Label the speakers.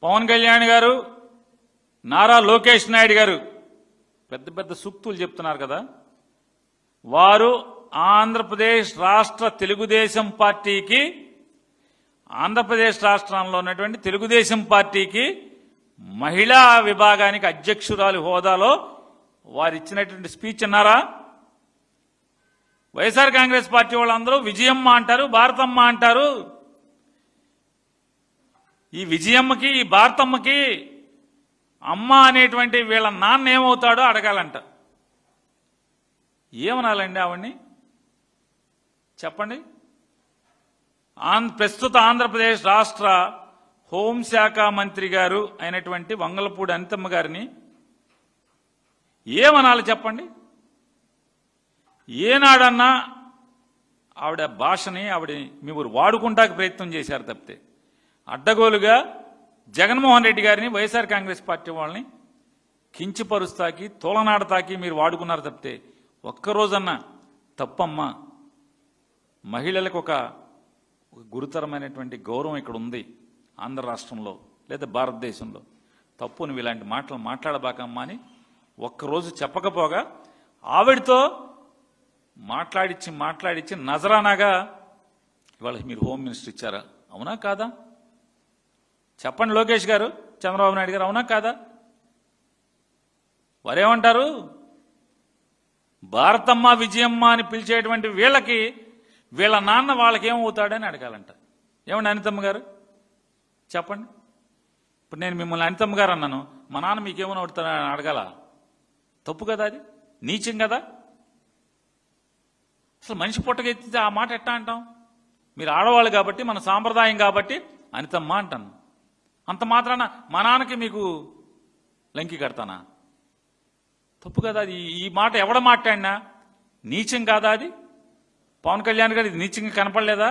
Speaker 1: పవన్ కళ్యాణ్ గారు, నారా లోకేష్ నాయుడు గారు పెద్ద పెద్ద సూక్తులు చెప్తున్నారు కదా. వారు ఆంధ్రప్రదేశ్ రాష్ట్ర తెలుగుదేశం పార్టీకి, ఆంధ్రప్రదేశ్ రాష్ట్రంలో ఉన్నటువంటి తెలుగుదేశం పార్టీకి మహిళా విభాగానికి అధ్యక్షురాలి హోదాలో వారు ఇచ్చినటువంటి స్పీచ్ అన్నారా? వైఎస్ఆర్ కాంగ్రెస్ పార్టీ వాళ్ళందరూ విజయమ్మ అంటారు, భారతమ్మ అంటారు. ఈ విజయమ్మకి, ఈ భారతమ్మకి అమ్మ అనేటువంటి వీళ్ళ నాన్న ఏమవుతాడో అడగాలంట. ఏమనాలండి ఆవిడ్ని? చెప్పండి. ప్రస్తుత ఆంధ్రప్రదేశ్ రాష్ట్ర హోంశాఖ మంత్రి గారు అయినటువంటి వంగలపూడి అనితమ్మ గారిని ఏమనాలి చెప్పండి? ఏనాడన్నా ఆవిడ భాషని మీరు వాడుకుంటానికి ప్రయత్నం చేశారు తప్పితే, అడ్డగోలుగా జగన్మోహన్ రెడ్డి గారిని, వైఎస్ఆర్ కాంగ్రెస్ పార్టీ వాళ్ళని కించపరుస్తాకి, తోలనాడతాకి మీరు వాడుకున్నారు తప్పితే ఒక్కరోజన్నా తప్పమ్మా, మహిళలకు ఒక గురుతరమైనటువంటి గౌరవం ఇక్కడ ఉంది ఆంధ్ర రాష్ట్రంలో లేదా భారతదేశంలో, తప్పు నువ్వు ఇలాంటి మాటలు మాట్లాడబాకమ్మా అని ఒక్కరోజు చెప్పకపోగా ఆవిడతో మాట్లాడిచ్చి నజరానాగా ఇవాళ మీరు హోమ్ మినిస్టర్ ఇచ్చారా? అవునా కాదా? చెప్పండి లోకేష్ గారు, చంద్రబాబు నాయుడు గారు, అవునా కాదా? వారేమంటారు? భారతమ్మ, విజయమ్మ అని పిలిచేటువంటి వీళ్ళకి వీళ్ళ నాన్న వాళ్ళకేమవుతాడని అడగాలంట. ఏమండి అనితమ్మ గారు చెప్పండి. ఇప్పుడు నేను మిమ్మల్ని అనితమ్మ గారు అన్నాను, మా నాన్న మీకేమని అవుతాడని అడగాల? తప్పు కదా, అది నీచం కదా. అసలు మనిషి పుట్టకెత్తితే ఆ మాట ఎట్టా అంటాం? మీరు ఆడవాళ్ళు కాబట్టి, మన సాంప్రదాయం కాబట్టి అనితమ్మ అంటాను. అంత మాత్రాన మా నాన్నకి మీకు లంకి కడతానా? తప్పు కదా అది. ఈ మాట ఎవడ మాట్లాడినా నీచం కాదా అది? పవన్ కళ్యాణ్ గారు ఇది నీచంగా కనపడలేదా?